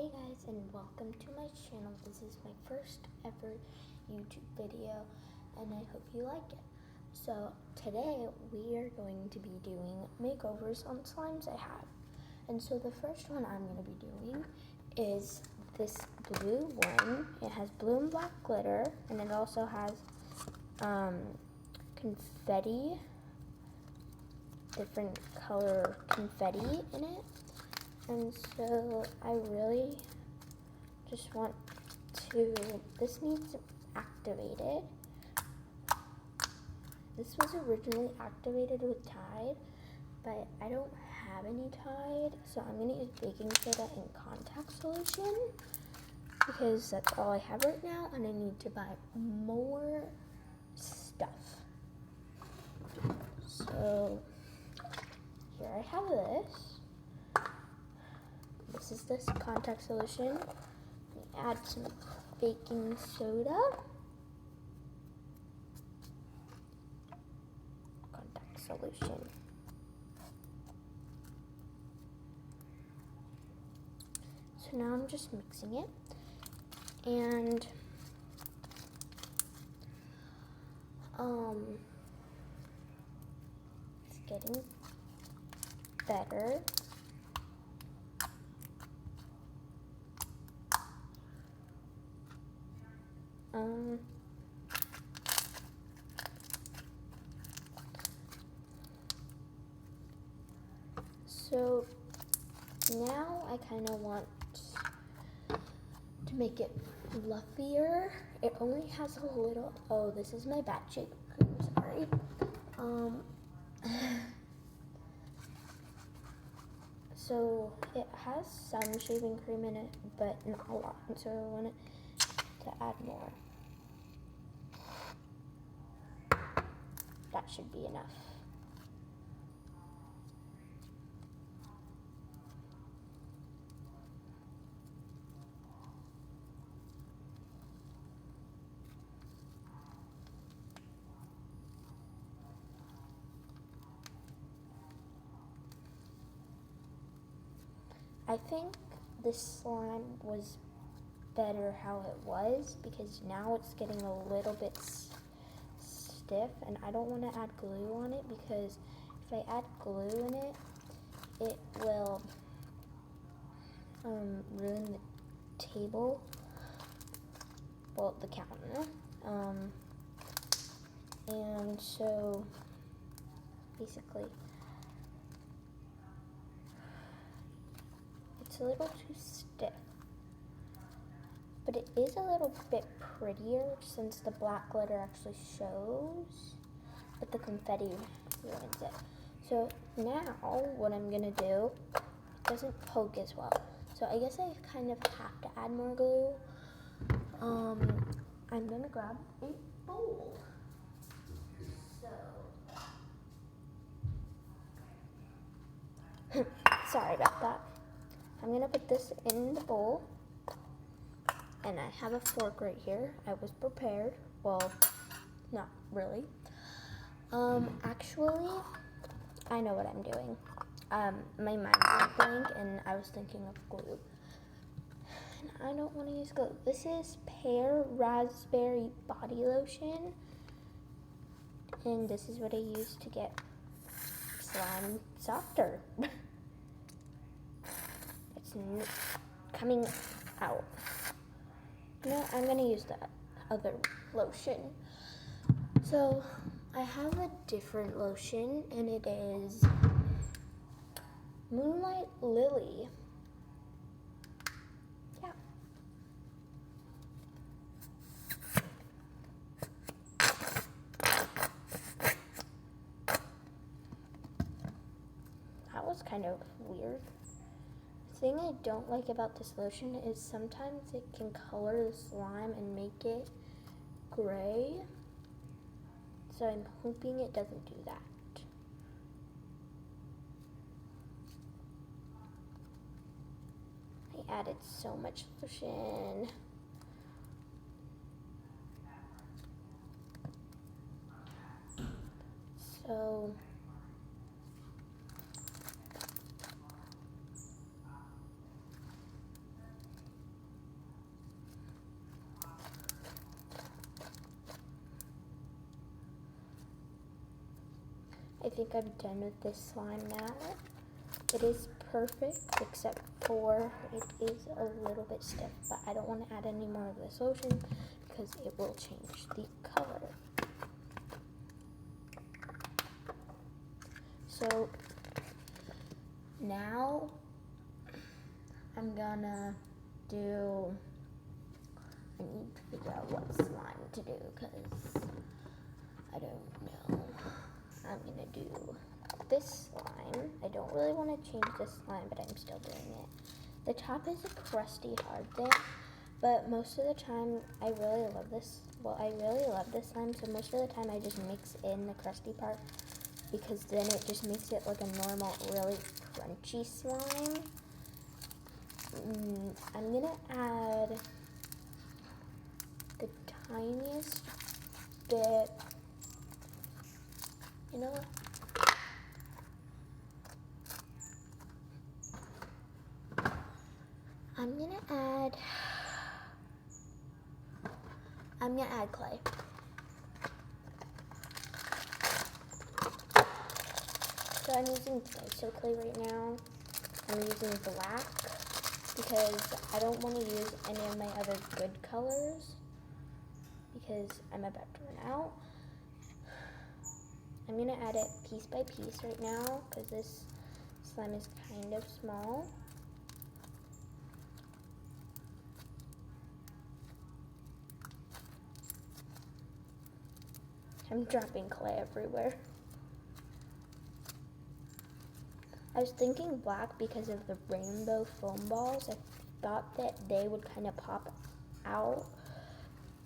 Hey guys, and welcome to my channel. This is my first ever YouTube video and I hope you like it. So today we are going to be doing makeovers on slimes I have. And so the first one I'm going to be doing is this blue one. It has blue and black glitter and it also has confetti, different color confetti in it. And so I really just want to, this needs activated. This was originally activated with Tide, but I don't have any Tide, so I'm going to use baking soda and contact solution because that's all I have right now and I need to buy more stuff. So here I have this. This is this contact solution. Add some baking soda. Contact solution. So now I'm just mixing it. And it's getting better. So now I kind of want to make it fluffier. It only has a little, oh, this is my bad shaving cream, sorry. So it has some shaving cream in it, but not a lot, so I want to add more. That should be enough. I think this slime was better how it was because now it's getting a little bit stiff and I don't want to add glue on it because if I add glue in it, it will ruin the table, well, the counter. And so basically it's a little too stiff, but it is a little bit prettier since the black glitter actually shows, but the confetti ruins it. So now what I'm gonna do, it doesn't poke as well, so I guess I kind of have to add more glue. I'm gonna grab a bowl. So sorry about that. I'm gonna put this in the bowl, and I have a fork right here. I was prepared. Well, not really. Actually, I know what I'm doing. My mind went blank, and I was thinking of glue. And I don't want to use glue. This is pear raspberry body lotion, and this is what I use to get slime softer. Coming out. No, I'm gonna use the other lotion. So I have a different lotion and it is Moonlight Lily. Yeah. That was kind of weird. The thing I don't like about this lotion is sometimes it can color the slime and make it gray. So I'm hoping it doesn't do that. I added so much lotion. So I think I'm done with this slime now. It is perfect, except for it is a little bit stiff, but I don't want to add any more of this lotion because it will change the color. So now I'm gonna do, I need to figure out what slime to do because I don't know. I'm gonna do this slime. I don't really want to change this slime, but I'm still doing it. The top is a crusty hard thing, but most of the time I really love this. Well, I really love this slime, so most of the time I just mix in the crusty part because then it just makes it like a normal, really crunchy slime. I'm gonna add the tiniest bit. You know what? I'm gonna add clay. So I'm using clay right now. I'm using black because I don't want to use any of my other good colors because I'm about to run out. I'm gonna add it piece by piece right now because this slime is kind of small. I'm dropping clay everywhere. I was thinking black because of the rainbow foam balls. I thought that they would kind of pop out,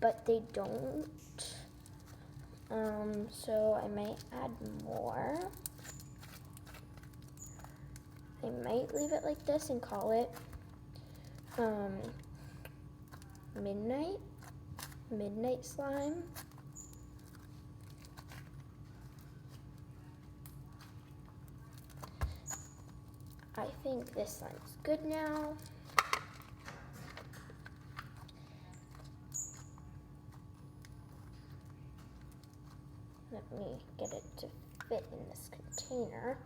but they don't. So I might add more. I might leave it like this and call it midnight slime. I think this slime's good now. Let me get it to fit in this container.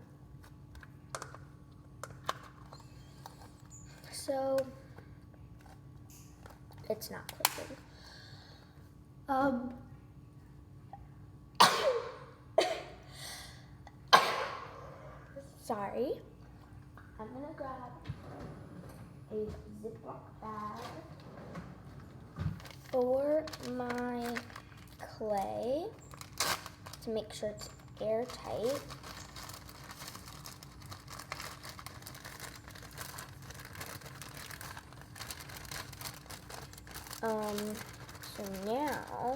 So it's not clicking. Sorry. I'm gonna grab a Ziploc bag for my clay to make sure it's airtight. So now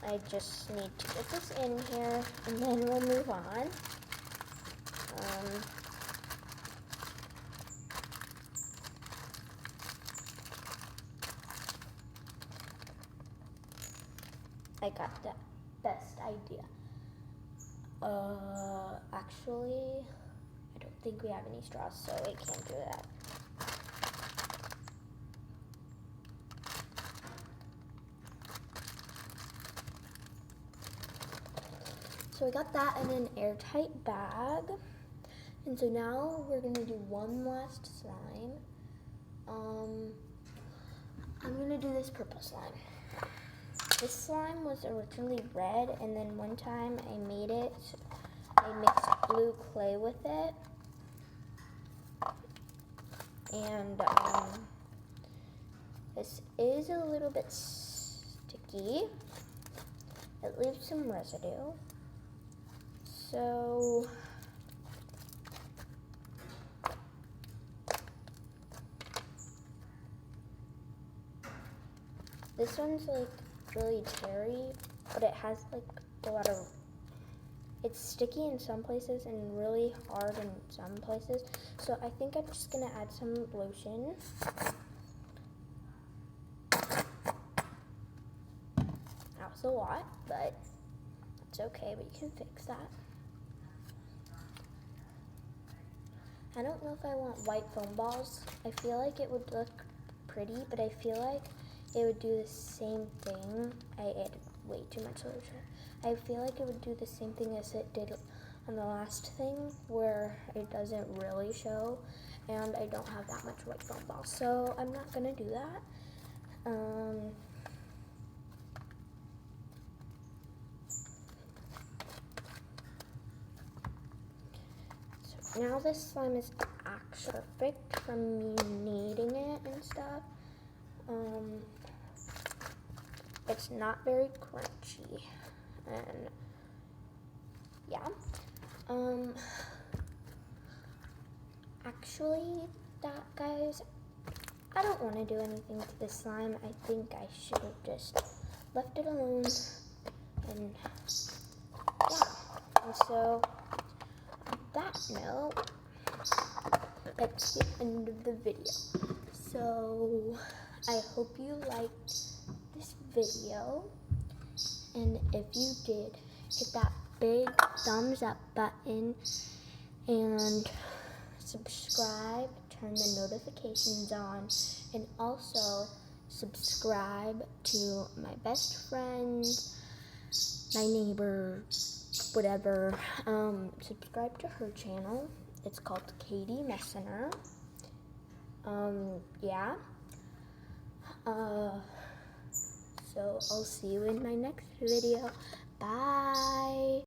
I just need to get this in here and then we'll move on. I got the best idea. Actually, I don't think we have any straws, so I can't do that. So I got that in an airtight bag. And so now we're gonna do one last slime. I'm gonna do this purple slime. This slime was originally red, and then one time I made it, I mixed blue clay with it. And this is a little bit sticky. It leaves some residue. So this one's like really terry, but it has like a lot of, it's sticky in some places and really hard in some places. So I think I'm just gonna add some lotion. That was a lot, but it's okay, we can fix that. I don't know if I want white foam balls. I feel like it would look pretty, but I feel like it would do the same thing. I added way too much solution. I feel like it would do the same thing as it did on the last thing, where it doesn't really show, and I don't have that much white foam balls. So I'm not gonna do that. So now this slime is actually perfect from me kneading it and stuff. It's not very crunchy, and yeah. Actually, guys, I don't want to do anything to this slime. I think I should have just left it alone, and yeah. And so, on that note, that's the end of the video. So, I hope you liked this video, and if you did, hit that big thumbs up button and subscribe, turn the notifications on, and also subscribe to my best friend, my neighbor, whatever. Subscribe to her channel. It's called Katie Messenger. Yeah. So I'll see you in my next video. Bye.